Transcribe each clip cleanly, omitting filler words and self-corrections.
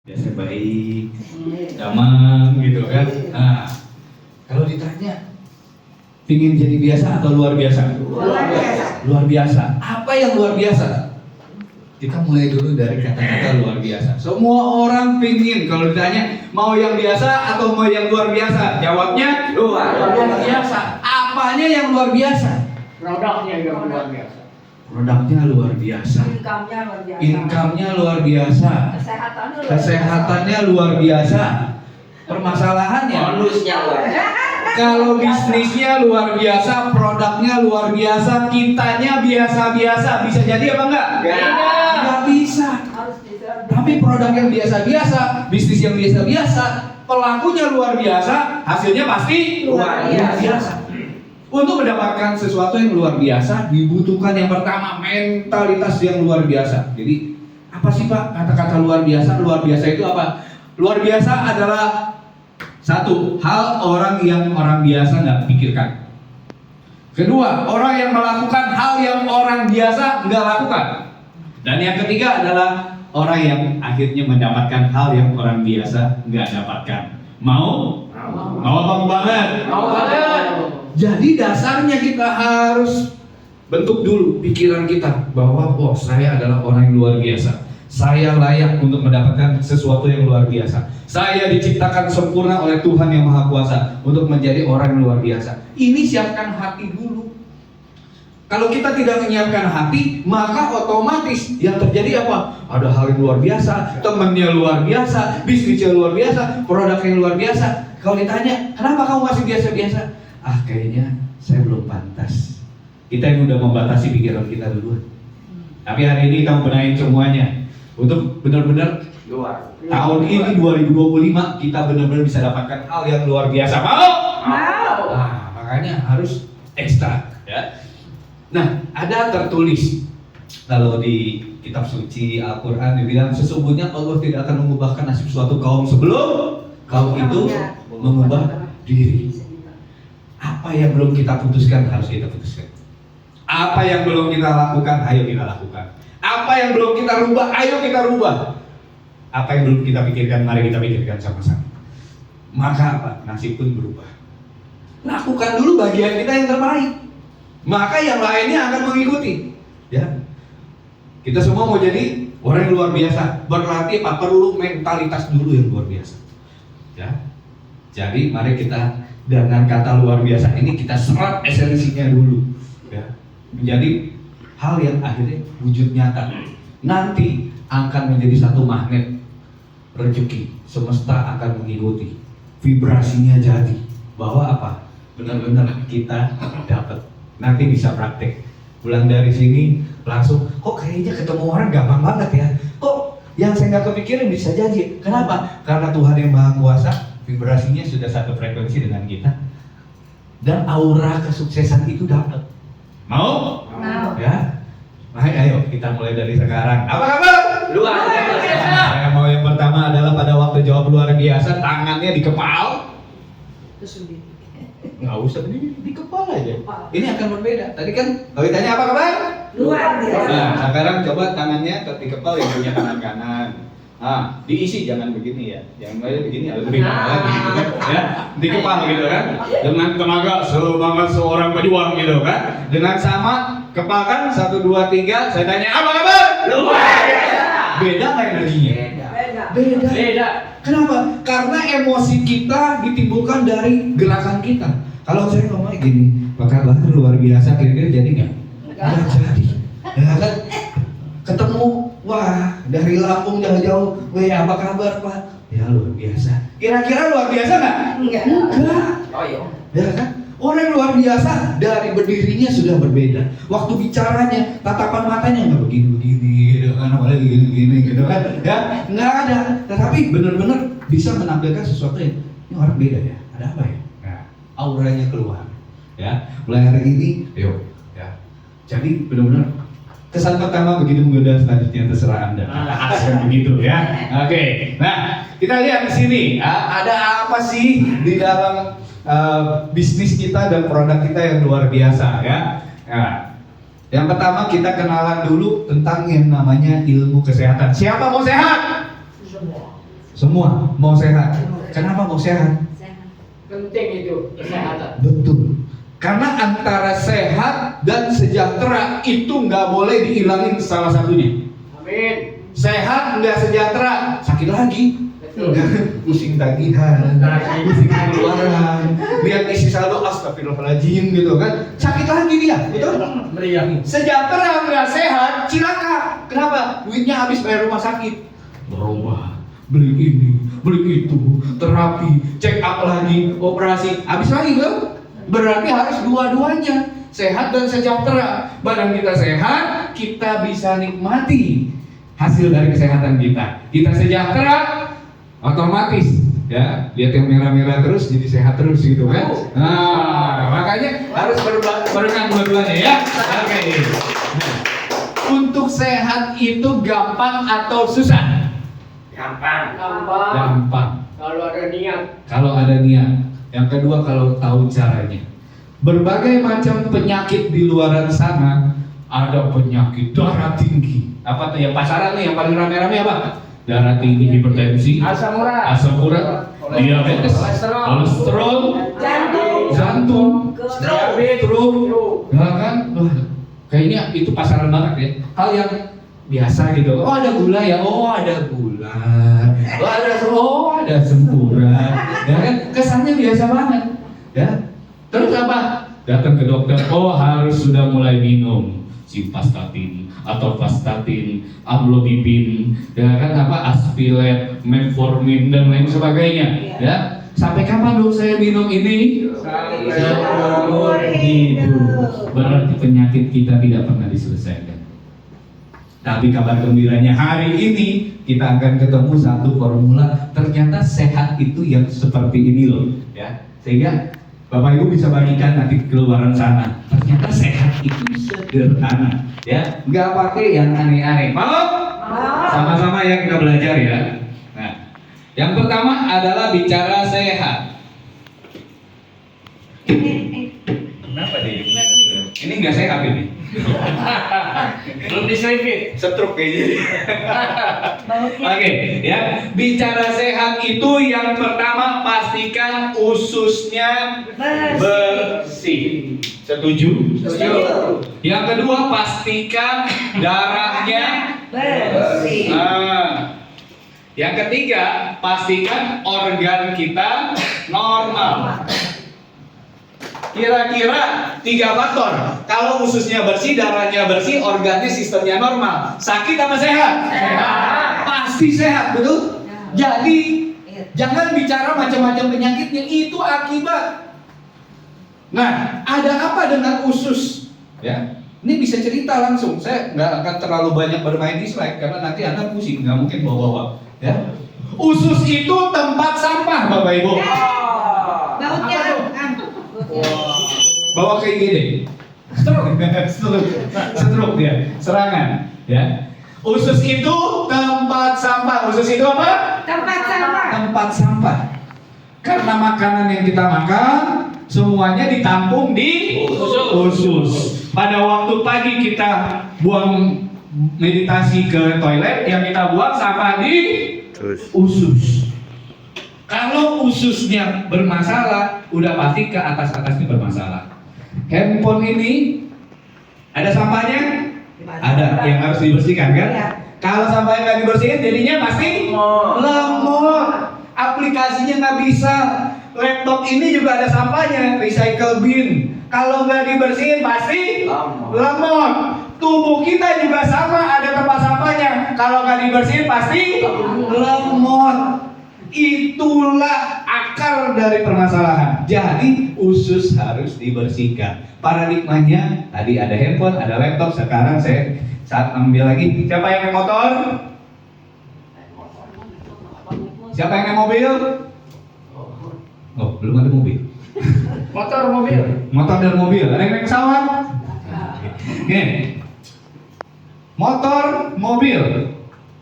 biasa baik, gampang gitu kan. Nah, kalau ditanya pingin jadi biasa atau luar biasa? Luar biasa. Luar biasa. Apa yang luar biasa? Kita mulai dulu dari kata-kata luar biasa. Semua orang pingin kalau ditanya mau yang biasa atau mau yang luar biasa? Jawabnya luar biasa. Apanya yang luar biasa? Produknya yang luar biasa. Produknya luar biasa. Income-nya luar biasa. Income-nya luar biasa. Kesehatannya luar biasa. Permasalahannya Bonusnya luar biasa. kalau bisnisnya luar biasa, produknya luar biasa, kitanya biasa-biasa, bisa jadi apa enggak? Enggak bisa. Harus bisa. Tapi produk yang biasa-biasa, bisnis yang biasa-biasa, pelakunya luar biasa, hasilnya pasti Luar biasa. Untuk mendapatkan sesuatu yang luar biasa, dibutuhkan yang pertama mentalitas yang luar biasa. Jadi, apa sih Pak kata-kata luar biasa? Luar biasa itu apa? Luar biasa adalah satu, hal orang yang orang biasa nggak pikirkan. Kedua, orang yang melakukan hal yang orang biasa nggak lakukan. Dan yang ketiga adalah orang yang akhirnya mendapatkan hal yang orang biasa nggak dapatkan. Mau? Mau apa banget? Mau banget. Jadi dasarnya kita harus bentuk dulu pikiran kita bahwa oh saya adalah orang yang luar biasa. Saya layak untuk mendapatkan sesuatu yang luar biasa. Saya diciptakan sempurna oleh Tuhan yang Maha Kuasa untuk menjadi orang yang luar biasa. Ini siapkan hati dulu. Kalau kita tidak menyiapkan hati, maka otomatis yang terjadi apa? Ada hal yang luar biasa, temannya luar biasa, bisnisnya luar biasa, produk yang luar biasa. Kalau ditanya, kenapa kamu masih biasa-biasa? Ah, kayaknya saya belum pantas. Kita yang udah membatasi pikiran kita duluan. Tapi hari ini kamu benahin semuanya untuk benar-benar Luar. tahun ini 2025 kita benar-benar bisa dapatkan hal yang luar biasa. Mau? Mau. Nah, makanya harus ekstra ya. Nah, ada tertulis kalau di kitab suci Al-Qur'an dibilang sesungguhnya Allah tidak akan mengubahkan nasib suatu kaum sebelum kaum itu mengubah diri. Apa yang belum kita putuskan harus kita putuskan. Apa yang belum kita lakukan, ayo kita lakukan. Apa yang belum kita rubah, ayo kita rubah. Apa yang belum kita pikirkan, mari kita pikirkan sama-sama. Maka apa? Nasib pun berubah. Lakukan dulu bagian kita yang terbaik. Maka yang lainnya akan mengikuti. Ya. Kita semua mau jadi orang yang luar biasa. Berarti apa? Perlu mentalitas dulu yang luar biasa. Ya. Jadi mari kita dengan kata luar biasa ini kita serap esensinya dulu. Ya. Menjadi hal yang akhirnya wujud nyata. Nanti akan menjadi satu magnet rezeki, semesta akan mengikuti. Vibrasinya jadi bahwa apa? Benar-benar kita dapat. Nanti bisa praktek. Pulang dari sini langsung, kok kayaknya ketemu orang gampang banget ya. Kok yang saya nggak kepikiran bisa jadi. Kenapa? Karena Tuhan yang Maha Kuasa, vibrasinya sudah satu frekuensi dengan kita. Dan aura kesuksesan itu dapat. Mau? Mau. Ya. Ayo kita mulai dari sekarang. Apa kabar? Luar biasa. Saya mau yang pertama adalah pada waktu jawab luar biasa, tangannya dikepal. Terus Nggak usah di kepala aja. Kepala. Ini akan berbeda. Tadi kan kalau ditanya apa kabar? luar biasa. Nah, sekarang coba tangannya di kepala yang punya tangan kanan. Nah, diisi jangan begini ya. Yang lain begini lebih kanan lagi gitu kan. Ya, di kepala gitu kan. Dengan tenaga semangat seorang pejuang gitu kan. Dengan sama kepalkan 1 2 3. Saya tanya apa kabar? Luar biasa. Beda nggak energinya? Beda. Beda. Kenapa? Karena emosi kita ditimbulkan dari gerakan kita. Kalau saya ngomong gini, apa kabar luar biasa, kira-kira jadi nggak? Nggak jadi. Ya kan? Ketemu, wah dari Lampung jauh-jauh, weh apa kabar Pak? Ya luar biasa. Kira-kira luar biasa nggak? Enggak. Enggak. Oh iya. Ya kan? Orang yang luar biasa dari berdirinya sudah berbeda. Waktu bicaranya, tatapan matanya nggak begini-begini, gitu kan? Apalagi gini-gini, gitu kan? Ya, nggak ada. Tetapi benar-benar bisa menampilkan sesuatu yang ini orang beda ya. Ada apa ya? Nah, auranya keluar. Ya, mulai hari ini, yuk. Ya. Jadi benar-benar kesan pertama begitu menggoda, selanjutnya terserah Anda. Asal begitu ya. Oke. Nah, kita lihat di sini. Ada apa sih di dalam bisnis kita dan produk kita yang luar biasa ya. Nah, yang pertama kita kenalan dulu tentang yang namanya ilmu kesehatan. Siapa mau sehat? Semua. Semua mau sehat. Kenapa mau sehat? Penting itu kesehatan. Betul. Karena antara sehat dan sejahtera itu nggak boleh dihilangin salah satunya. Amin. Sehat nggak sejahtera, sakit lagi. Betul. Pusing tagihan, pusing keluaran, lihat isi saldo astagfirullahaladzim gitu kan, sakit lagi dia, betul? Meriah. Sejahtera nggak sehat, cilaka. Kenapa? Duitnya habis bayar rumah sakit. Berubah, beli ini, beli itu, terapi, check up lagi, operasi, habis lagi kan? Berarti harus dua-duanya, sehat dan sejahtera. Badan kita sehat, kita bisa nikmati hasil dari kesehatan kita. Kita sejahtera, otomatis ya, lihat yang merah-merah terus jadi sehat terus gitu kan. Nah, makanya harus barengan dua-duanya ya. Oke. Nah, untuk sehat itu gampang atau susah? Gampang. Gampang. Kalau ada niat. Kalau ada niat. Yang kedua kalau tahu caranya. Berbagai macam penyakit di luaran sana, ada penyakit darah tinggi. Apa tuh yang pasaran nih yang paling rame-rame apa? Darah tinggi, hipertensi, Asam urat. diabetes, kolesterol, jantung, stroke, ya kan? Wah, kayaknya itu pasaran banget ya. Hal yang biasa gitu. Oh ada gula ya, oh ada gula, ada semburan, ya kan? Kesannya biasa banget, ya. Terus apa? Datang ke dokter, oh harus sudah mulai minum simvastatin atau vastatin, amlodipin, ya kan apa aspilet, metformin dan lain sebagainya, ya. Sampai kapan dong saya minum ini? Sampai seumur hidup. Berarti penyakit kita tidak pernah diselesaikan. Tapi kabar gembiranya hari ini kita akan ketemu satu formula. Ternyata sehat itu yang seperti ini loh, ya. Sehingga Bapak Ibu bisa bagikan nanti ke luaran sana. Ternyata sehat itu sederhana, ya. Nggak pakai yang aneh-aneh. Mau? Sama-sama ya kita belajar ya. Nah, yang pertama adalah bicara sehat. Kenapa dia? Ini nggak sehat ini. Belum diselipin. Stroke kayaknya. Oke, ya. Bicara sehat itu yang pertama pastikan ususnya bersih. Setuju? Setuju. Yang kedua pastikan darahnya bersih. Yang ketiga pastikan organ kita normal. Kira-kira 3 faktor. Kalau ususnya bersih, darahnya bersih, organnya sistemnya normal. Sakit apa sehat? Sehat. Pasti sehat, betul? Jadi jangan bicara macam-macam penyakitnya, itu akibat. Nah, ada apa dengan usus? Ya, ini bisa cerita langsung. Saya nggak akan terlalu banyak bermain di slide karena nanti Anda pusing, nggak mungkin bawa-bawa. Ya, usus itu tempat sampah, Bapak Ibu. Bautnya Bawa ke IGD. Stroke dia, serangan. Ya, usus itu tempat sampah. Usus itu apa? tempat sampah. Tempat sampah. Karena makanan yang kita makan semuanya ditampung di usus. Pada waktu pagi kita buang meditasi ke toilet, yang kita buang sampah di usus. Kalau ususnya bermasalah, udah pasti ke atas-atasnya bermasalah. Handphone ini ada sampahnya? Ada, yang harus dibersihkan kan? Iya. Kalau sampahnya nggak dibersihin, jadinya pasti lemot. Aplikasinya nggak bisa. Laptop ini juga ada sampahnya, recycle bin. Kalau nggak dibersihin pasti lemot. Tubuh kita juga sama, ada tempat sampahnya. Kalau nggak dibersihin pasti lemot. Itulah akar dari permasalahan. Jadi usus harus dibersihkan. Paradigmanya tadi ada handphone, ada laptop. Sekarang saya saat ambil lagi. Siapa yang naik motor? Siapa yang naik mobil? Oh, belum ada mobil. Motor, mobil. Motor dan mobil. Ada yang naik pesawat? Oke. Motor, mobil.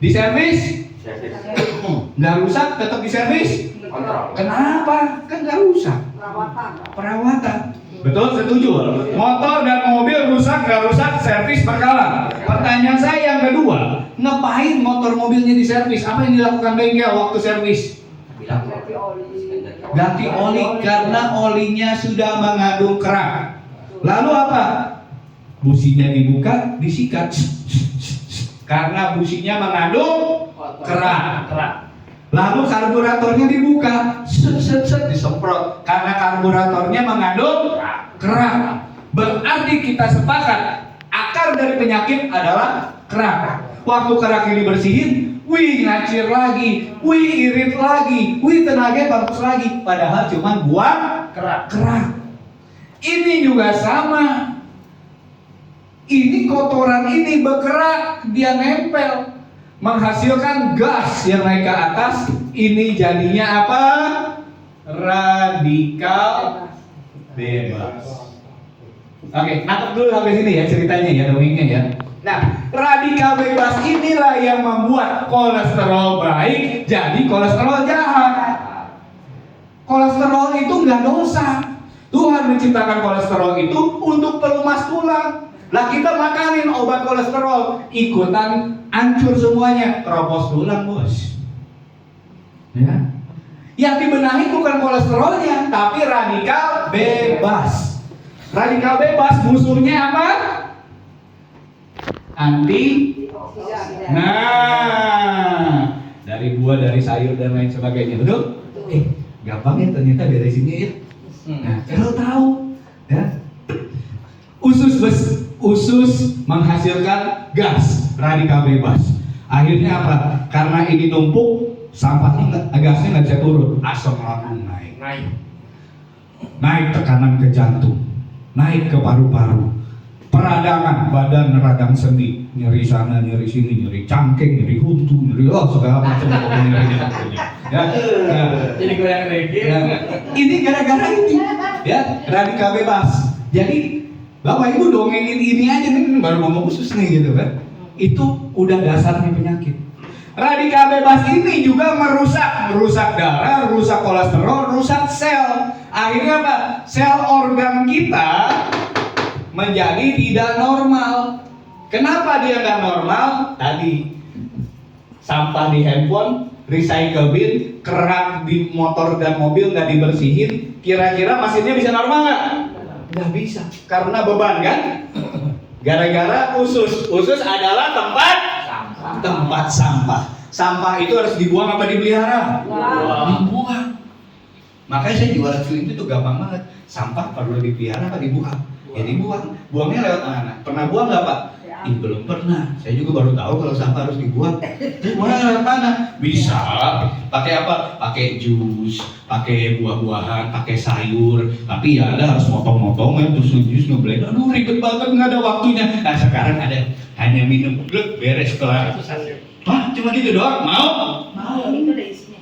Diservis? Nggak rusak, tetap diservis. Kenapa? Kan nggak rusak. Perawatan. Betul, setuju. Motor dan mobil rusak, nggak rusak, servis berkala. Pertanyaan saya yang kedua, Ngapain motor mobilnya diservis? Apa yang dilakukan bengkel waktu servis? Ganti oli karena olinya sudah mengandung kerak. Lalu apa? Businya dibuka, disikat. Karena businya mengandung kerak. Lalu karburatornya dibuka, set disemprot karena karburatornya mengandung kerak. Berarti kita sepakat akar dari penyakit adalah kerak. Waktu kerak ini bersihin, wih ngacir lagi, wih irit lagi, wih tenaga bagus lagi. Padahal cuma buang kerak. Ini juga sama. Ini kotoran ini bergerak, dia nempel, menghasilkan gas yang naik ke atas. Ini jadinya apa? Radikal bebas. Oke, nangkep dulu sampai sini ya ceritanya ya, dongengnya ya. Nah, radikal bebas inilah yang membuat kolesterol baik jadi kolesterol jahat. Kolesterol itu nggak dosa. Tuhan menciptakan kolesterol itu untuk pelumas tulang. Lah kita makanin obat kolesterol, ikutan hancur semuanya, keropos tulang bos. Ya. Yang dibenahi bukan kolesterolnya, tapi radikal bebas. Radikal bebas musuhnya apa? Anti. Nah, dari buah, dari sayur dan lain sebagainya, betul? Gampang ya ternyata beresinnya ya. Nah, kalau tahu, ya. Usus menghasilkan gas radikal bebas. Akhirnya apa? Karena ini numpuk, sampahnya gasnya nggak bisa turun, asam lambung naik tekanan ke jantung, naik ke paru-paru, peradangan badan radang sendi, nyeri sana, nyeri sini, nyeri cangkeng, nyeri huntu, nyeri segala macam nyeri. Ya. Jadi goyang reggae. Ya. Ini gara-gara ini, ya radikal bebas. Jadi Bapak Ibu dongengin ini aja nih, baru ngomong khusus nih gitu kan. Itu udah dasarnya penyakit. Radikal bebas ini juga merusak darah, rusak kolesterol, rusak sel. Akhirnya apa? Sel organ kita menjadi tidak normal. Kenapa dia nggak normal? Tadi sampah di handphone, recycle bin, kerak di motor dan mobil nggak dibersihin. Kira-kira mesinnya bisa normal nggak? Nggak bisa, karena beban kan? Gara-gara usus adalah tempat sampah. Sampah itu harus dibuang apa dipelihara? Dibuang. Makanya saya jualan film itu gampang banget. Sampah perlu dipelihara apa dibuang? Ya dibuang. Buangnya lewat mana? Pernah buang nggak Pak? Belum pernah. Saya juga baru tahu kalau sampah harus dibuang. Buangnya lewat mana? Bisa. Pakai apa? Pakai jus, pakai buah-buahan, pakai sayur. Tapi ya ada harus motong-motong ya, terus jus ngeblend. Aduh ribet banget, nggak ada waktunya. Nah sekarang ada hanya minum gluk beres kelar. Hah? Cuma gitu doang? Mau? Itu ada isinya.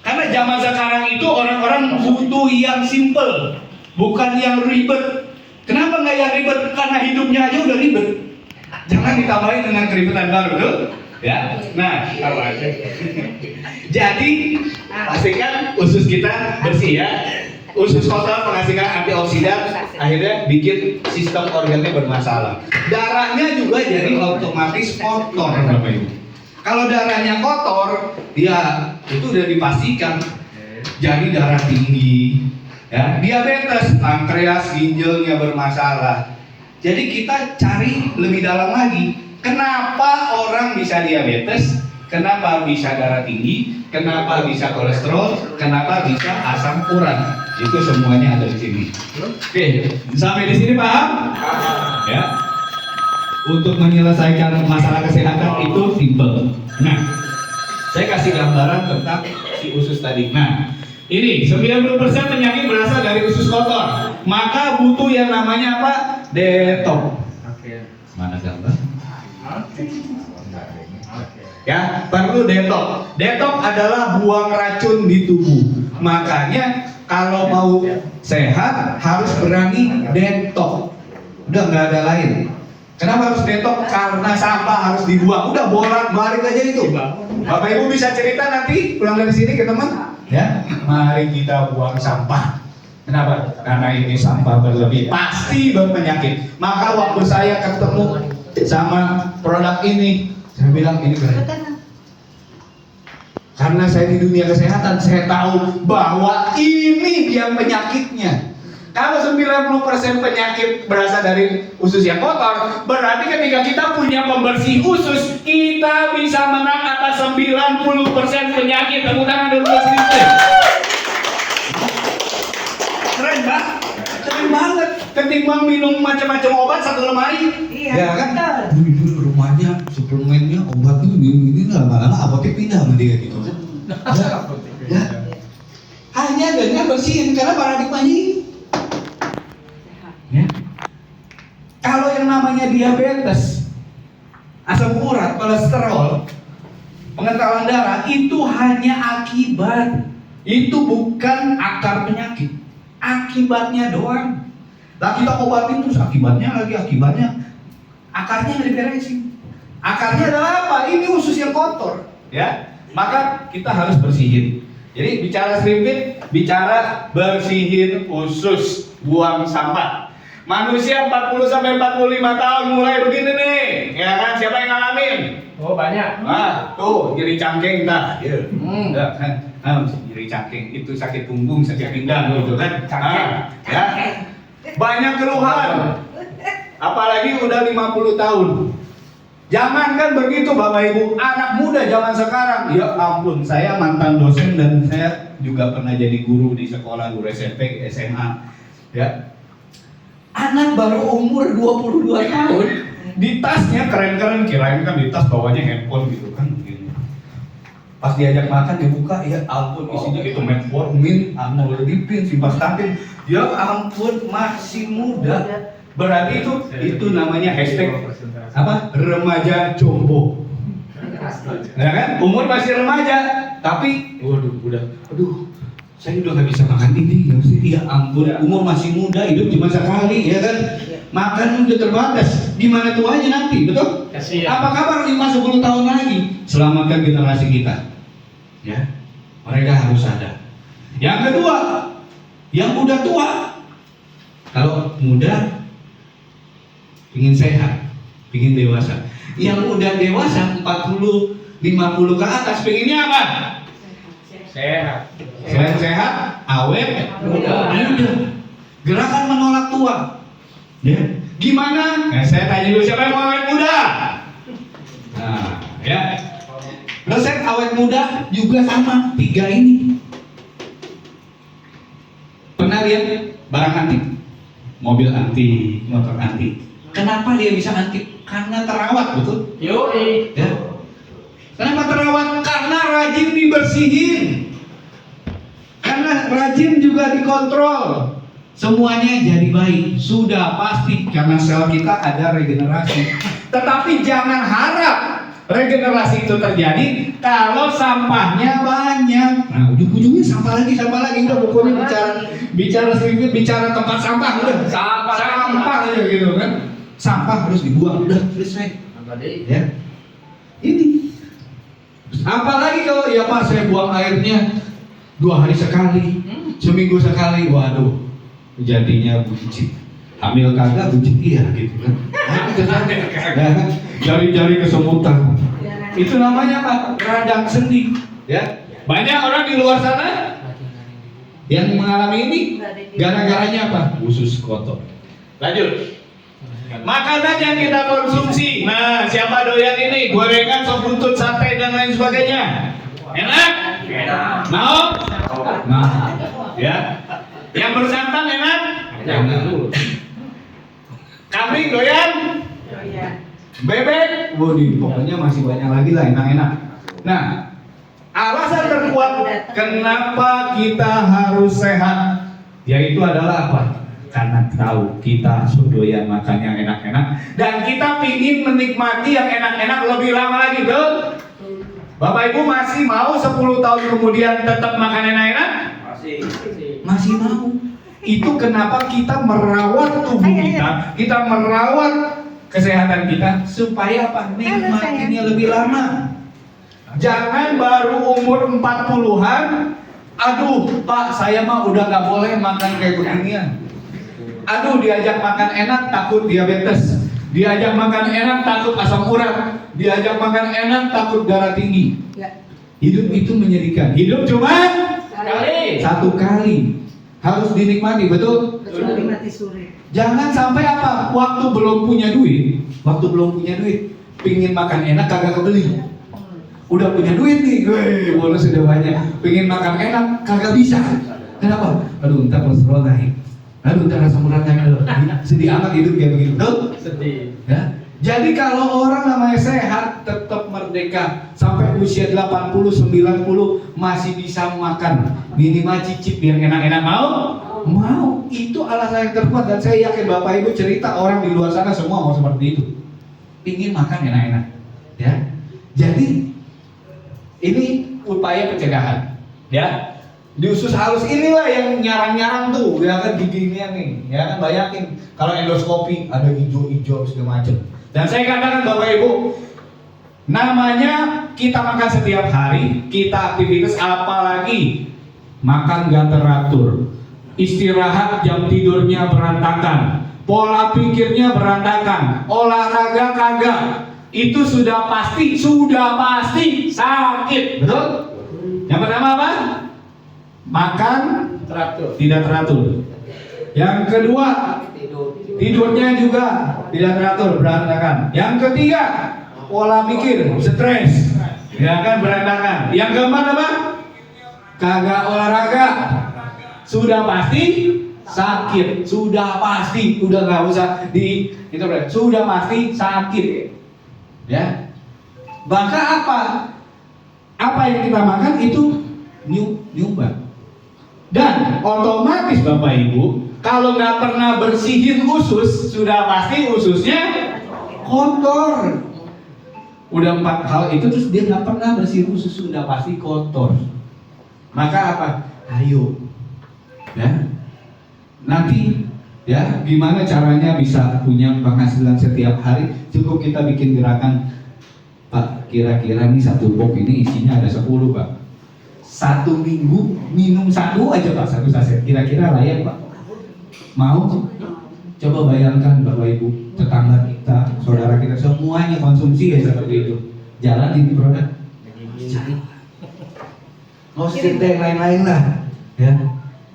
Karena zaman sekarang itu orang-orang butuh yang simple, bukan yang ribet. Kenapa nggak yang ribet? Karena hidupnya aja udah ribet. Jangan ditambahin dengan keribetan baru, tuh. Ya. Nah, Tahu aja. jadi pastikan usus kita bersih ya. Usus kotor menghasilkan antioksidan, akhirnya bikin sistem organnya bermasalah. Darahnya juga jadi otomatis kotor, Bapak Ibu. Kalau darahnya kotor, ya itu udah dipastikan jadi darah tinggi, ya diabetes, pankreas, ginjalnya bermasalah. Jadi kita cari lebih dalam lagi, kenapa orang bisa diabetes, kenapa bisa darah tinggi, kenapa bisa kolesterol, kenapa bisa asam urat. Itu semuanya ada di sini. Oke, sampai di sini paham? Ya. Untuk menyelesaikan masalah kesehatan itu simple. Nah, saya kasih gambaran tentang si usus tadi. Nah, ini 90% penyakit berasal dari usus kotor. Maka butuh yang namanya apa? Detox. Mana gambar? Ya, perlu detox. Detox adalah buang racun di tubuh. Makanya kalau mau sehat harus berani detox. Udah nggak ada lain. Kenapa harus detox? Karena sampah harus dibuang. Udah bolak-balik aja itu. Bapak Ibu bisa cerita nanti pulang dari sini ke teman. Ya, mari kita buang sampah. Kenapa? Karena ini sampah berlebih, pasti berpenyakit. Maka waktu saya ketemu sama produk ini, Saya bilang ini keren. Karena saya di dunia kesehatan, saya tahu bahwa ini dia penyakitnya. Kalau 90% penyakit berasal dari usus yang kotor, berarti ketika kita punya pembersih usus, kita bisa menang atas 90% penyakit. Tepuk tangan dulu sendiri. Keren, Mbak. Keren banget. Ketimbang minum macam-macam obat satu lemari. Iya, Ya kan? betul. Ini rumahnya, suplemennya, obat ini lama-lama apotek pindah sama dia gitu kan. Ya. Hanya dengan bersihin karena paradigmanya ini. Ya. Kalau yang namanya diabetes, asam urat, kolesterol, pengentalan darah itu hanya akibat. Itu bukan akar penyakit. Akibatnya doang. Lah kita obatin terus akibatnya lagi akibatnya. Akarnya nggak diberesin. Akarnya adalah apa? Ini usus yang kotor, ya. Maka kita harus bersihin. Jadi bicara srimpit, bicara bersihin usus, buang sampah. Manusia 40 sampai 45 tahun mulai begini nih, ya kan? Siapa yang ngalamin? Oh banyak. Ah, tuh nyeri cangkeng dah, ya. Ya kan? Nyeri cangkeng itu sakit punggung, sakit pinggang gitu kan? Ya. Banyak keluhan. Apalagi udah 50 tahun. Jangan kan begitu Bapak Ibu, anak muda zaman sekarang. Ya ampun, saya mantan dosen dan saya juga pernah jadi guru di sekolah, guru SMP, SMA. Ya. Anak baru umur 22 tahun, di tasnya keren-keren, kirain kan di tas bawahnya handphone gitu kan. Pas diajak makan dibuka, ya ampun isinya itu metformin, amlodipin, simvastatin. Ya ampun, masih muda. Berarti itu namanya hashtag apa? Remaja jompo. Ya kan? Umur masih remaja, tapi aduh, saya udah nggak bisa makan ini. Ya ampun, umur masih muda, hidup cuma sekali, ya kan? Makan udah terbatas. Gimana tuanya nanti, betul? Apa kabar 5-10 tahun lagi? Selamatkan generasi kita. Ya, mereka harus sadar. Yang kedua, yang udah tua, kalau muda ingin sehat, ingin dewasa. Yang udah dewasa 40, 50 ke atas pengennya apa? Sehat. Sehat, awet, muda. Gerakan menolak tua. Ya. Gimana? Saya tanya dulu siapa yang mau awet muda? Nah, ya. Resep awet muda juga sama 3 ini. Pernah lihat barang antik? Mobil antik, motor antik. Kenapa dia bisa antik? Karena terawat, betul? Yoi. Ya. Kenapa terawat? Karena rajin dibersihin. Karena rajin juga dikontrol. Semuanya jadi baik. Sudah pasti karena sel kita ada regenerasi. Tetapi jangan harap regenerasi itu terjadi kalau sampahnya banyak. Nah, ujung-ujungnya sampah lagi. Udah pokoknya bicara sedikit, bicara tempat sampah udah. Sampah aja gitu kan. Sampah harus dibuang, udah selesai. Ya. Ini. Apalagi kalau ya Pak saya buang airnya 2 hari sekali, seminggu sekali, waduh, jadinya buncit. Hamil kagak, buncit iya gitu kan. Jari-jari kesemutan. Itu namanya apa? Radang sendi. Ya. Banyak orang di luar sana yang mengalami ini gara-garanya apa? Usus kotor. Lanjut. Makanan yang kita konsumsi. Nah, siapa doyan ini? Gorengan, sop buntut, sate dan lain sebagainya. Enak? Enak. Mau? Nah, ya. Yang bersantan enak? Enak. Kambing doyan? Bebek? Waduh, pokoknya masih banyak lagi lah enak-enak. Nah, alasan terkuat kenapa kita harus sehat yaitu adalah apa? Karena tahu kita doyan makan yang enak-enak dan kita ingin menikmati yang enak-enak lebih lama lagi, betul? Bapak Ibu masih mau 10 tahun kemudian tetap makan enak-enak? Masih mau. Itu kenapa kita merawat tubuh kita merawat kesehatan kita supaya apa? Nikmatinya lebih lama. Jangan baru umur 40-an, aduh Pak saya mah udah gak boleh makan kayak beginian. Aduh diajak makan enak takut diabetes. Diajak makan enak takut asam urat, diajak makan enak takut darah tinggi. Ya. Hidup itu menyedihkan. Hidup cuma Sekali. satu kali. Harus dinikmati, betul? Kecuali mati suri. Jangan sampai apa? Waktu belum punya duit, pingin makan enak kagak kebeli. Udah punya duit nih, bonus sudah banyak. Pingin makan enak kagak bisa. Kenapa? Aduh, ntar kolesterol naik. Aduh, ntar asam urat naik. Aduh, sedih amat hidup kayak begitu. Betul? Sedih. Ya. Jadi kalau orang namanya sehat, tetap merdeka sampai usia 80, 90 masih bisa makan, minimal cicip biar enak-enak, mau. Itu alasan yang terkuat dan saya yakin Bapak Ibu cerita orang di luar sana semua mau seperti itu. Pingin makan enak-enak. Ya. Jadi ini upaya pencegahan. Ya. Di usus halus inilah yang nyarang-nyarang tuh, ya kan giginya nih, ya kan bayangin kalau endoskopi ada hijau-hijau segala macam. Dan saya katakan Bapak Ibu, namanya kita makan setiap hari, kita aktivitas apalagi makan gak teratur, istirahat jam tidurnya berantakan, pola pikirnya berantakan, olahraga kagak, itu sudah pasti sakit, betul? Yang pertama apa? Makan Teratur. tidak teratur. Yang kedua, tidurnya juga tidak teratur, berantakan. Yang ketiga, pola pikir, stres, ya kan, berantakan. Yang keempat apa? Kagak olahraga, sudah pasti sakit, sudah nggak usah itu sudah pasti sakit, ya. Maka apa yang kita makan itu nyumbat. Dan otomatis Bapak Ibu, kalau nggak pernah bersihin usus, sudah pasti ususnya kotor. Udah 4 hal itu terus dia nggak pernah bersihin usus, sudah pasti kotor. Maka apa? Ayo, ya. Nanti, ya, gimana caranya bisa punya penghasilan setiap hari? Cukup kita bikin gerakan, Pak. Kira-kira nih satu box ini isinya ada 10, Pak. 1 minggu minum 1 aja Pak, 1 saset. Kira-kira layak Pak? Mau? Coba bayangkan Bapak Ibu, tetangga kita, saudara kita semuanya konsumsi ya seperti itu. Jalan ini produk. Mau cerita yang lain-lain lah, ya.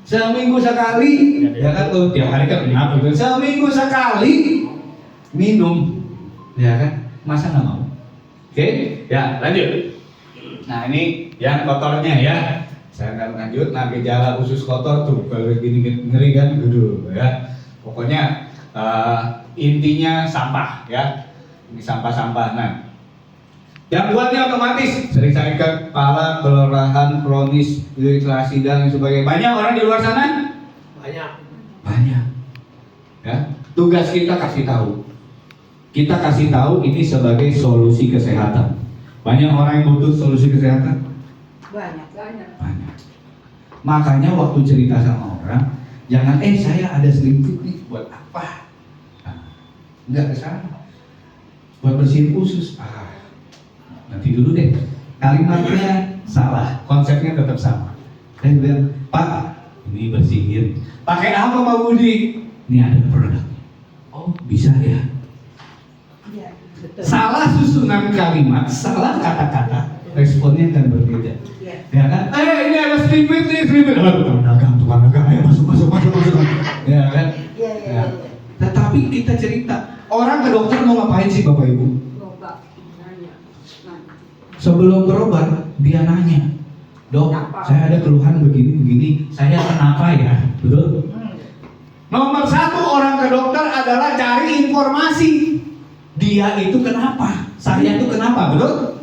Seminggu sekali, ya kan tuh tiap hari kan kenapa? Seminggu sekali minum, ya kan? Masa nggak mau? Oke, ya lanjut. Nah ini yang kotornya ya. Saya akan lanjut. Nah gejala usus kotor tuh kalau gini ngeri kan, dulu ya. Pokoknya intinya sampah ya. Ini sampah-sampah. Nah, yang buatnya otomatis sering sakit kepala, kelelahan kronis, iritasi dan sebagainya. Banyak orang di luar sana? Banyak. Ya. Tugas kita kasih tahu. Kita kasih tahu ini sebagai solusi kesehatan. Banyak orang yang butuh solusi kesehatan? Banyak. Banyak. Makanya waktu cerita sama orang, jangan saya ada selimut nih, buat apa? Enggak ke sana. Buat bersihin usus. Nanti dulu deh. Kalimatnya salah, konsepnya tetap sama. Saya bilang, Pak, ini bersihin. Pakai apa Pak Budi? Ini ada produknya. Oh, bisa ya. Iya, betul. Salah susunan kalimat, salah kata-kata, responnya akan berbeda. Iya. Ya kan? Ini ada selimut nih, selimut. Tukang dagang, ayo masuk. Ya kan? Iya. Ya. Tetapi kita cerita, orang ke dokter mau ngapain sih Bapak Ibu? Sebelum berobat, dia nanya, Dok, saya ada keluhan begini, saya kenapa ya? Betul? Nomor 1 orang ke dokter adalah cari informasi. Dia itu kenapa? Saya itu kenapa? Betul?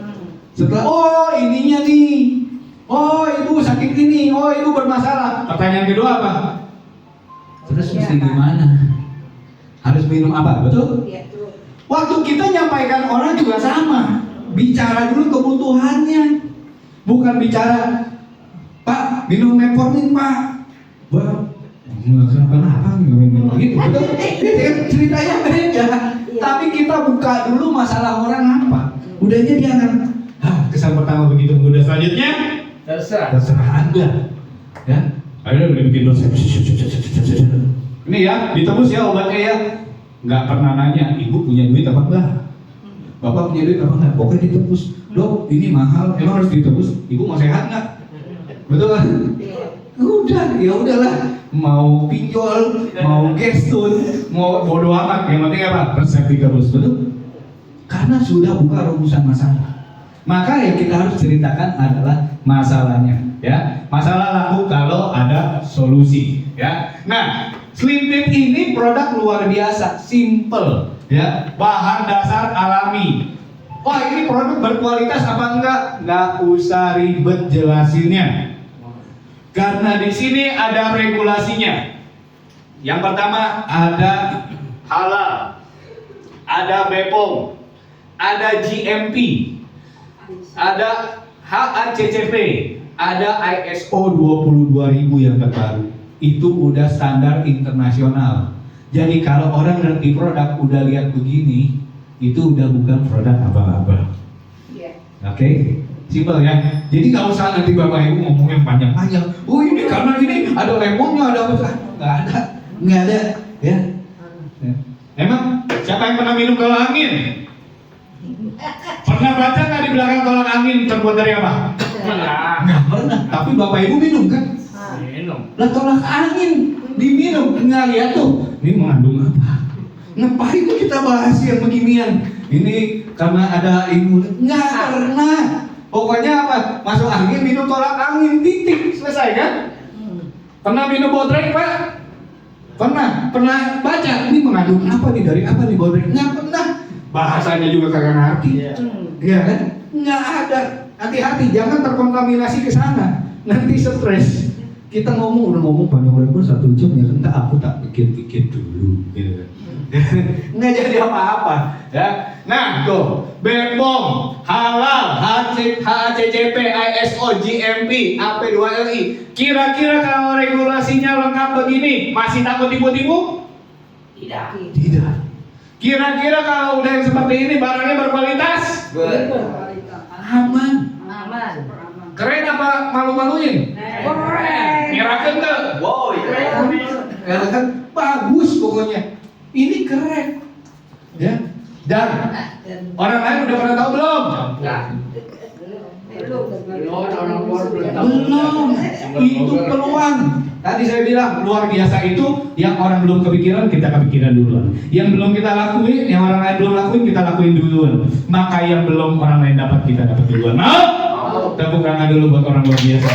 Setelah, oh ininya nih, oh ibu sakit ini, oh ibu bermasalah. Pertanyaan kedua apa? Terus mesti gimana? Harus minum apa? Betul? Iya, betul. Waktu kita nyampaikan orang juga sama. Bicara dulu kebutuhannya, bukan bicara, Pak minum metformin Pak. Wah, kenapa minum gitu? Betul? Ceritanya beda. Tapi kita buka dulu masalah orang apa. Udahnya dia akan, kesan pertama begitu, udah selanjutnya terserah Anda. Ya, ayo bikin resep. Ini ya, ditebus ya obatnya ya. nggak pernah nanya ibu punya duit apa enggak, bapak punya duit apa enggak, pokoknya ditebus. Dok, ini mahal, emang harus ditebus. Ibu mau sehat nggak? Betul kan? Udah, ya udahlah. Mau pinjol, mau gestun, mau bodo amat, yang penting apa? Resep ditebus, betul? Karena sudah buka rumusan masalah. Maka yang kita harus ceritakan adalah masalahnya, ya. Masalah laku kalau ada solusi, ya. Nah, Slim Fit ini produk luar biasa, simple, ya. Bahan dasar alami. Wah, ini produk berkualitas apa enggak? Nggak usah ribet jelasinnya. Karena di sini ada regulasinya. Yang pertama ada halal, ada BPOM, ada GMP, ada HACCP, ada ISO 22000 yang terbaru. Itu udah standar internasional. Jadi kalau orang ngerti produk udah lihat begini, itu udah bukan produk apa-apa. Oke? Simpel ya. Jadi nggak usah nanti bapak ibu ngomong yang panjang-panjang. Oh ini karena ini ada lemonnya, ada apa? Nggak ada, ya. Emang siapa yang pernah minum tolak angin? Pernah baca nggak di belakang tolak angin terbuat dari apa? Nggak pernah. Tapi bapak ibu minum kan? Minum. Lah tolak angin diminum, nggak lihat tuh. Ini mengandung apa? Ngapain kita bahas yang beginian? Ini karena ada imun. Nggak pernah. Pokoknya apa? Masuk angin, minum tolak angin, titik, selesai kan? Pernah minum bodrek, Pak? Pernah? Pernah baca ini mengandung apa nih, dari apa nih bodrek? Nggak pernah. Bahasanya juga kagak ngerti. Iya kan? Nggak ada. Hati-hati, jangan terkontaminasi ke sana. Nanti stres. Kita udah ngomong panjang lebar 1 jam ya, entah aku tak pikir-pikir dulu, gitu kan? Nggak jadi apa-apa, ya. Nah, tuh BPOM, halal, HACCP, ISO, GMP, AP2LI. Kira-kira kalau regulasinya lengkap begini, masih takut tipu-tipu? Tidak. Kira-kira kalau udah yang seperti ini, barangnya berkualitas? Aman. Keren apa malu-maluin? Mirakan tuh? Wow, ya kan? Bagus pokoknya. Ini keren, ya. Dan orang lain udah pernah tahu belum? Belum. Itu peluang. Tadi saya bilang luar biasa itu yang orang belum kepikiran, kita kepikiran duluan. Yang belum kita lakuin, yang orang lain belum lakuin, kita lakuin duluan. Maka yang belum orang lain dapat, kita dapat duluan. Mau? Tepuk tangan dulu buat orang luar biasa.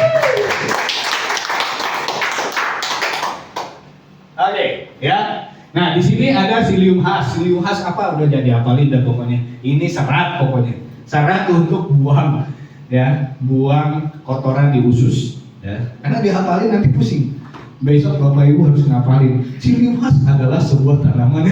Oke, ya. Nah, di sini ada psyllium husk. Psyllium husk apa? Udah jadi hafalin dah pokoknya. Ini serat pokoknya. Serat untuk buang, ya, buang kotoran di usus, ya. Karena dihafalin nanti pusing. Besok bapak ibu harus ngapalin. Psyllium husk adalah sebuah tanaman.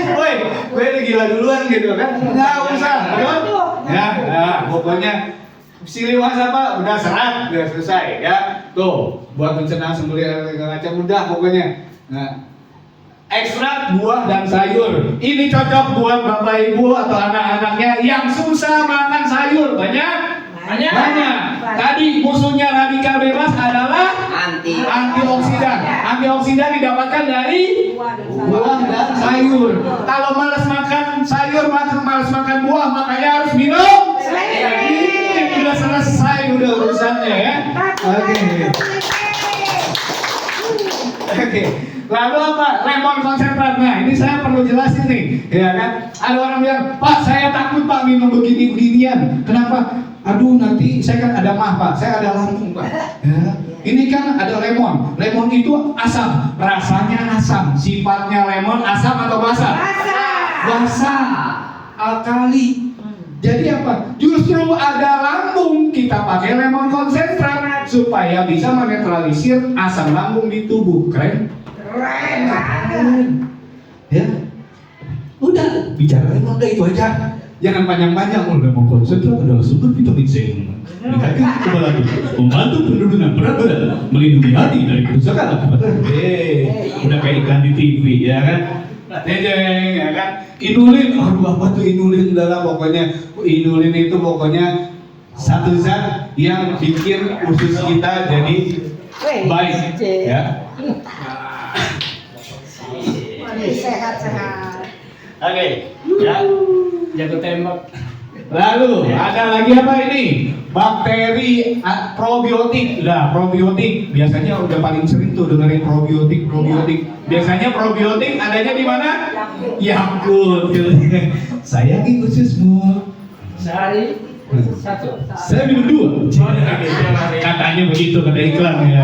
Woi, gue udah gila duluan gitu kan? Nggak usah, betul? Ya, nah, pokoknya psyllium husk apa? Udah serat, udah selesai, ya. Tuh, buat mencerna sembelih segala macam udah pokoknya. Nah, ekstrak buah dan sayur. Ini cocok buat bapak ibu atau anak-anaknya yang susah makan sayur. Banyak. Tadi musuhnya radikal bebas adalah antioksidan. Antioksidan didapatkan dari buah dan sayur. Kalau malas makan sayur, malas makan buah, makanya harus minum. Ini udah selesai udah urusannya ya. Oke. Lalu apa? Lemon konsentrat. Nah, ini saya perlu jelasin nih, ya kan? Ada orang bilang, Pak, saya takut Pak minum begini-beginian. Kenapa? Aduh, nanti saya kan ada mah Pak, saya ada lambung Pak. Ya. Ini kan ada lemon. Lemon itu asam, rasanya asam. Sifatnya lemon asam atau basa? Basa. Alkali. Jadi apa? Justru ada lambung, kita pakai lemon konsentrat supaya bisa menetralisir asam lambung di tubuh. Keren? Ya, udah bicara lemon udah itu aja, jangan panjang-panjang. Lemon konsentrat adalah sumber vitamin C, meningkatkan kekebalan tubuh, membantu penurunan berat badan, melindungi hati dari kerusakan akibat. Udah kayak iklan di TV, ya kan? Deng, ya kan? Inulin, aduh apa tuh inulin? Udahlah pokoknya inulin itu pokoknya satu zat yang bikin usus kita jadi baik, ya. Sehat-sehat. Oke, ya. Jago tembak. Lalu ada lagi apa ini? Bakteri probiotik. Nah, probiotik biasanya udah paling sering tuh dengerin probiotik. Biasanya probiotik adanya di mana? Yakult. Sayangi ususmu. Sehari satu. Saya minum 2. Katanya begitu kata iklan ya.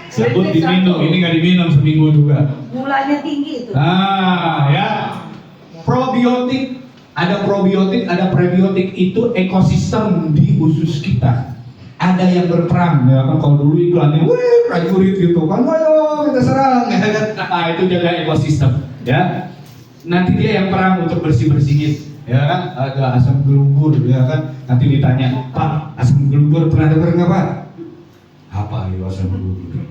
Sebut diminum, ini nggak diminum seminggu juga. Gulanya tinggi itu. Ah, ya. Probiotik, ada prebiotik itu ekosistem di usus kita. Ada yang berperang ya kan, kalau dulu iklannya, wih prajurit gitu kan, ayo kita serang ya kan. Nah, itu jaga ekosistem ya. Nanti dia yang perang untuk bersih-bersihin ya kan, ada asam gelugur ya kan. Nanti ditanya, Pak, asam gelugur pernah dengar nggak Pak? Apa itu asam gelugur?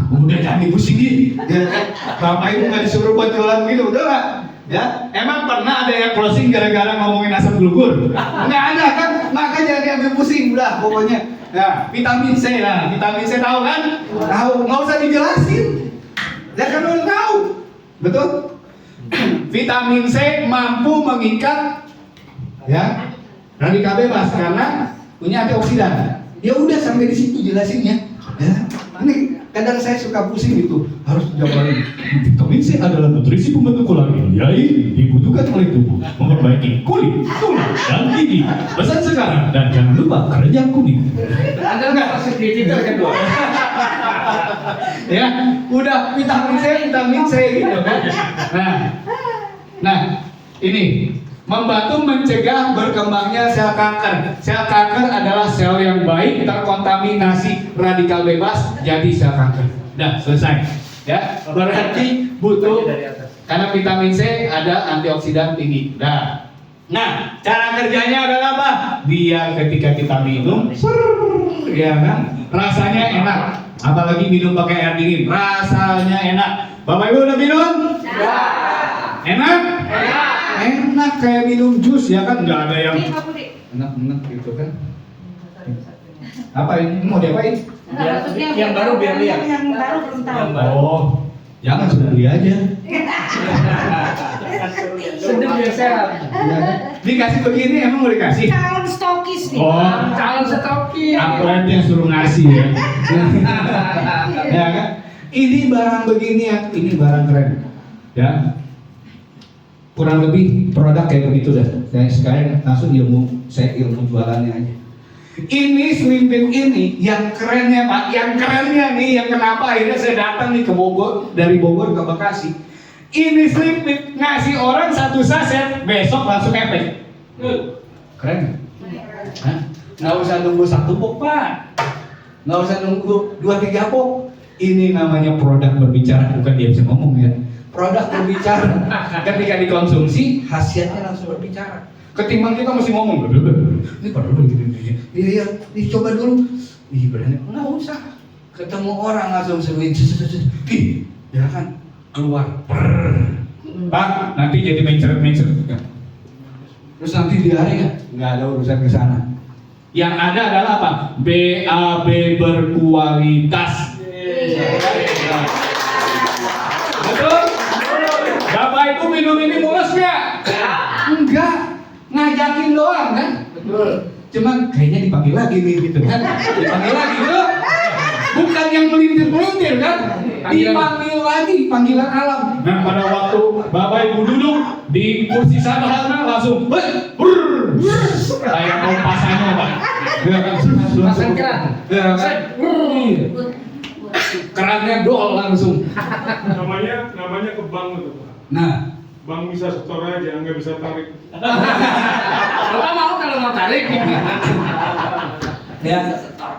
Udah jangan dipusingin ya kan. Bapak ibu nggak disuruh buat jualan gitu, udah lah ya. Emang pernah ada yang closing gara-gara ngomongin asam gelugur? Nggak ada kan, maka jangan diambil pusing udah pokoknya ya. Vitamin C lah, vitamin C tahu kan? Tahu, nggak usah dijelasin ya kan, udah tahu betul. Vitamin C mampu mengikat ya radikal bebas karena punya antioksidan. Ya udah sampai di situ jelasinnya ya. Ini kadang saya suka pusing gitu, harus jawarin. Vitamin C adalah nutrisi pembentuk kolagen, yaitu dibutuhkan oleh tubuh memperbaiki kulit, tulang, dan gigi. Pesan sekarang dan jangan lupa keranjang kuning. Anda nggak masuk digital kedua. Ya, udah vitamin C gitu kan. Nah, ini membantu mencegah berkembangnya sel kanker. Sel kanker adalah sel yang baik terkontaminasi radikal bebas jadi sel kanker. Dah selesai. Ya, berarti butuh karena vitamin C ada antioksidan tinggi. Nah, cara kerjanya adalah apa? Dia ketika kita minum, ya kan, rasanya enak. Apalagi minum pakai air dingin, rasanya enak. Bapak Ibu udah minum? Ya. Enak? Enak kayak minum jus ya kan, nggak ada yang Ini Pak Budi. enak gitu kan. Apa ini mau diapain? Nah, maksudnya yang baru biar lihat. Yang baru belum tahu. Yang baru. Oh, jangan sudah beli aja. Sedap biar sehat. Ya kan? Dikasih begini emang mau dikasih? Calon stokis nih. Oh. Calon setoki. Aku nanti yang suruh ngasih ya. Ya kan? Ini barang beginian, ini barang keren. Ya. Kurang lebih produk kayak begitu dah. Saya sekarang langsung saya ilmu jualannya aja. Ini Slim Fit ini yang kerennya Pak, yang kerennya nih, yang kenapa akhirnya saya datang nih ke Bogor, dari Bogor ke Bekasi. Ini Slim Fit ngasih orang 1 saset, besok langsung efek. Keren. Hah? Nggak usah nunggu 1 box Pak, nggak usah nunggu 2-3 box. Ini namanya produk berbicara, bukan dia bisa ngomong ya. Produk berbicara. Ketika dikonsumsi, khasiatnya langsung berbicara. Ketimbang kita mesti ngomong, ini padahal begini. Iya, dicoba dulu. Ih, berani. Nggak usah. Ketemu orang langsung seruin. Ih, ya kan keluar. Pak, nanti jadi mencret. Terus nanti diare nggak ada urusan ke sana. Yang ada adalah apa? BAB berkualitas. Betul? Bapak Ibu minum ini mulus nggak? Enggak, ngajakin doang kan? Betul. Cuman kayaknya dipanggil lagi nih gitu kan? Dipanggil lagi tuh, bukan yang melintir kan? Dipanggil lagi, panggilan alam. Nah pada waktu Bapak Ibu duduk di kursi sana langsung, kayak mau pasannya Pak. Pasang keran. Kerannya dol langsung. namanya ke bank itu Pak. Nah, Bank bisa setor aja, nggak bisa tarik. Bapak mau kalau mau tarik? ya,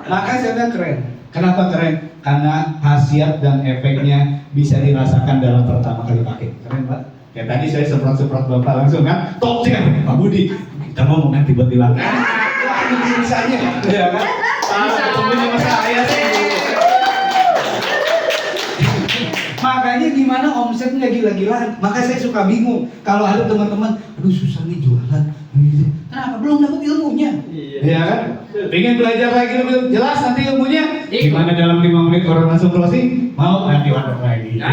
maka saya bilang keren. Kenapa keren? Karena khasiat dan efeknya bisa dirasakan dalam pertama kali pakai. Keren Pak. Ya tadi saya semprot Bapak langsung kan, top sih kan Pak Budi. Kita ngomong kan tiba-tiba. Wah ini bisanya, ya kan? Ketemu sama saya sih. Makanya gimana omsetnya gila-gilaan. Maka saya suka bingung kalau ada teman-teman, aduh susah nih jualan. Kenapa? Belum dapat ilmunya. Iya. Ya kan? Pengen belajar lagi lebih jelas nanti ilmunya. Gimana dalam 5 menit orang langsung closing? Mau nanti order lagi.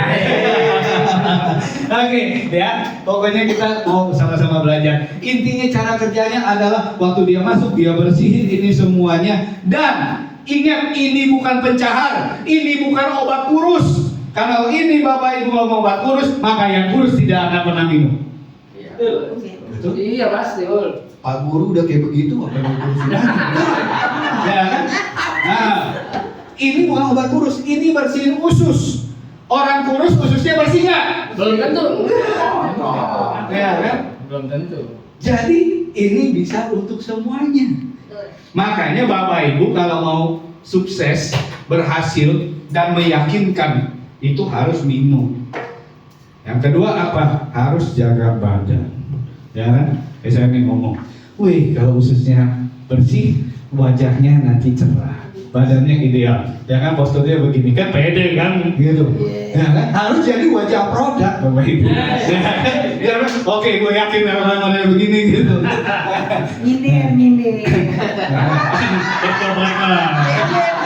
Oke, ya. Pokoknya kita mau sama-sama belajar. Intinya cara kerjanya adalah waktu dia masuk dia bersihin ini semuanya dan ingat ini bukan pencahar, ini bukan obat kurus. Kalau ini Bapak Ibu mau obat kurus, maka yang kurus tidak akan pernah minum. Betul? Iya pasti, Ul. Pak Guru udah kayak begitu, apa yang kurus? Ya kan? Nah, ini bukan obat kurus, ini bersihin usus. Orang kurus ususnya bersih nggak? Belum tentu. Ya kan? Belum tentu. Jadi ini bisa untuk semuanya. Makanya Bapak Ibu kalau mau sukses, berhasil dan meyakinkan itu harus minum. Yang kedua apa? Harus jaga badan. Ya kan? Saya ingin ngomong, wih kalau ususnya bersih, wajahnya nanti cerah, badannya ideal. Ya kan posturnya begini kan pede kan gitu. Ya kan? Harus jadi wajah produk Bapak Ibu. Ya kan? Oke, gue yakin orang-orang begini gitu. Minder.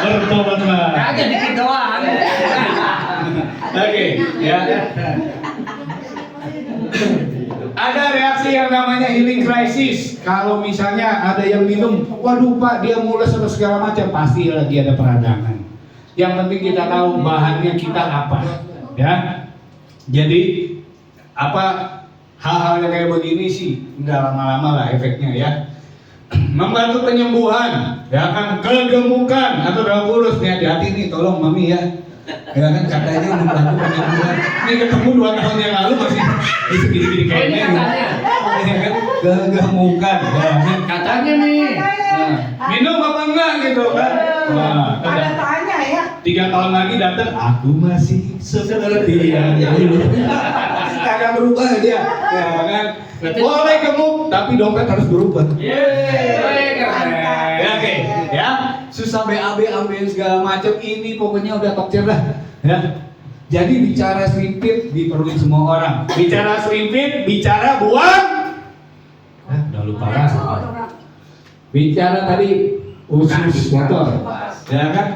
Bertobatlah. Kagak dikit doang. Oke, ya. Ada reaksi yang namanya healing crisis. Kalau misalnya ada yang minum, waduh Pak, dia mules atau segala macam, pasti lagi ada peradangan. Yang penting kita tahu bahannya kita apa, ya. Jadi apa hal-hal yang kayak begini sih nggak lama-lama lah efeknya ya. Membantu penyembuhan, ya kan kegemukan atau dalam kurus nih hati-hati nih, tolong mami ya. Ya kan katanya membantu penyembuhan. Ini ketemu 2 tahun yang lalu masih segini-gini kayaknya. Ya kan kegemukan. Ya kan Katanya nih. nah, minum apa enggak gitu kan? Nah, Ada tanya ya. 3 tahun lagi datang, aku masih seperti yang dulu. Kagak berubah dia, ya kan? Boleh gemuk, tapi dompet harus berubah. Yeay, keren. Ya, oke, ya. Susah BAB ambil segala macam ini pokoknya udah top tier lah, ya. Jadi bicara selimpit diperluin semua orang. Bicara selimpit, bicara buang. Udah lupa rasa. Bicara tadi usus motor, ya kan?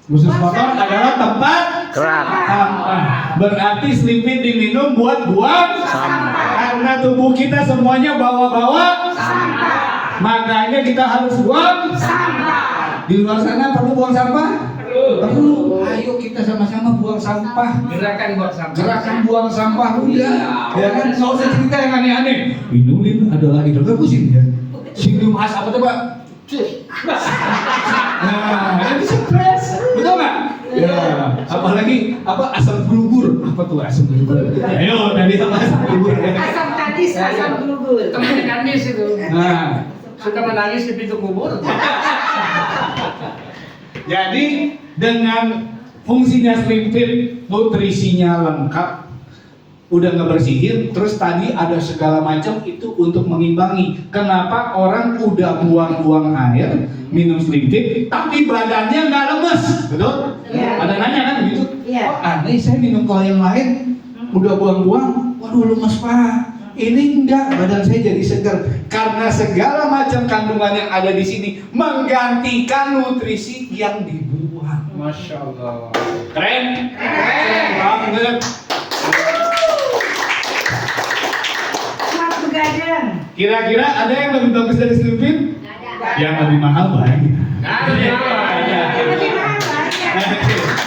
Usus motor adalah tempat sampah. Berarti selimpit diminum buat buang sampah. Karena tubuh kita semuanya bawa-bawa sampah. Makanya kita harus buang sampah. Di luar sana perlu buang sampah? Perlu. Ayo kita sama-sama buang sampah. Gerakan buat sampah. Gerakan buang sampah udah. Ya kan? Nggak usah cerita yang aneh-aneh. Minum adalah hidup. Gak pusing ya? Sindium as apa tuh Pak? Nah, itu stres. Betul nggak? Ya, apalagi apa asam bulgur? Apa tuh asam bulgur? Ayo tadi apa asam bulgur? Asam kadis, asam gugur. Temen kadis itu. Nah, Suka menangis di pintu kubur. jadi dengan fungsinya selimpit, nutrisinya lengkap, udah ngebersihin, terus tadi ada segala macam itu untuk mengimbangi. Kenapa orang udah buang-buang air, minum selimpit, tapi badannya nggak lemes, betul? Iya. Ada nanya kan begitu? Iya. Oh, aneh saya minum kalau yang lain udah buang-buang, waduh lemes Pak. Ini enggak, badan saya jadi segar karena segala macam kandungan yang ada di sini menggantikan nutrisi yang dibuang. Masya Allah. Keren? Keren banget. Selamat begadang. Kira-kira ada yang lebih bagus dari selimpit? Yang lebih mahal banyak. Ada yang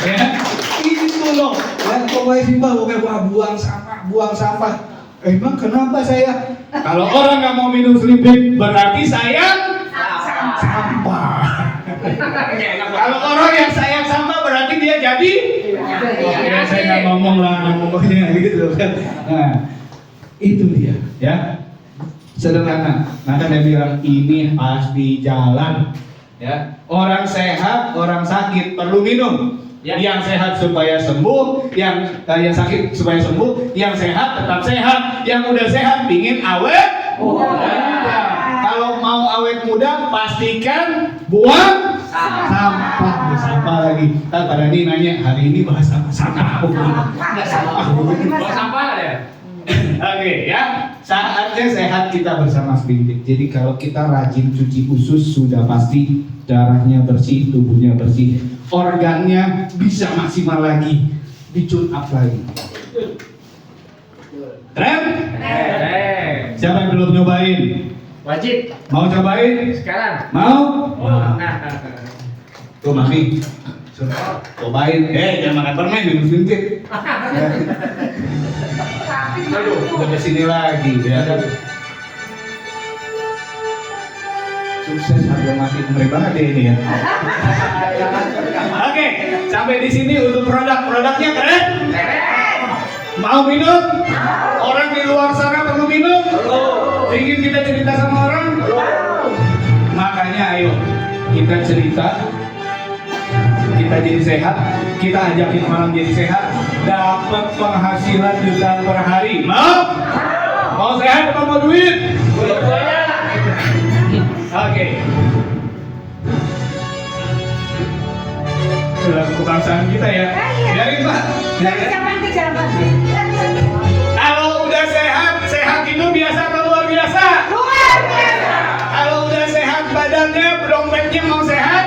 Ya, itu loh. Yang pokoknya simpel, pokoknya buang sampah. Emang kenapa saya? Kalau orang nggak mau minum selimpit, berarti sayang sampah. Kalau orang yang sayang sampah, berarti dia jadi. Ya, saya nggak ngomong lah, pokoknya gitu kan. Nah, itu dia, ya. Sederhana. Maka saya bilang ini pasti jalan. Ya, orang sehat, orang sakit perlu minum. Ya. Yang sehat supaya sembuh, yang sakit supaya sembuh, yang sehat tetap sehat, yang udah sehat pingin awet muda. Kalau mau awet muda pastikan buang sampah. Sampah lagi. Pada ini nanya hari ini bahas apa? Sampah. Buang sampah ya. Oke ya, saatnya sehat kita bersama selimpit. Jadi kalau kita rajin cuci usus sudah pasti darahnya bersih, tubuhnya bersih. Organnya bisa maksimal lagi, di tune up lagi. Keren? Eh, Siapa yang belum nyobain? wajib Mau cobain? sekarang. Mau? Nah, Tuh mami, cobain. Jangan makan permen, minum suntik. Tapi Aduh, udah kesini lagi ya. Sukses harga mati ngeri banget ya ini ya. Oke, sampai di sini untuk produknya keren. Mau minum? Orang di luar sana perlu minum? Ingin kita cerita sama orang? Makanya ayo kita cerita, kita jadi sehat, kita ajakin orang jadi sehat, dapat penghasilan jutaan per hari. Mau? Mau sehat apa mau duit? Oke. Itulah kebangsaan kita ya. Biarin Pak. Biarin. Jangan. Kalau udah sehat, sehat itu biasa atau luar biasa? Luar biasa. Kalau udah sehat badannya, dompetnya mau sehat?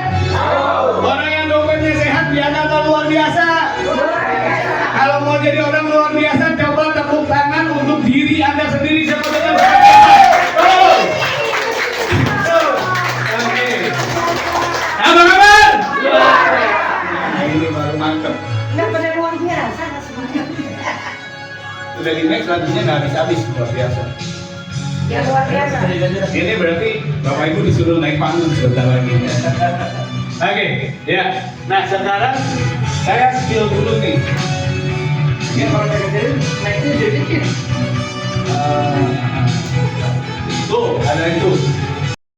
Orang yang dompetnya sehat biasa atau luar biasa? Luar biasa. Kalau mau jadi orang luar biasa, coba tepuk tangan untuk diri Anda sendiri siapa benar? Oke. Apa kabar? Nah, ini baru mantep. Nggak pada luar biasa nggak semuanya. Udah di next selanjutnya nggak habis-habis luar biasa. Ya luar biasa. Ini berarti Bapak Ibu disuruh naik panggung sebentar lagi. Oke, ya. Nah sekarang saya spill dulu nih. ini kalau saya kecil, naiknya jadi kecil. Tuh, ada itu.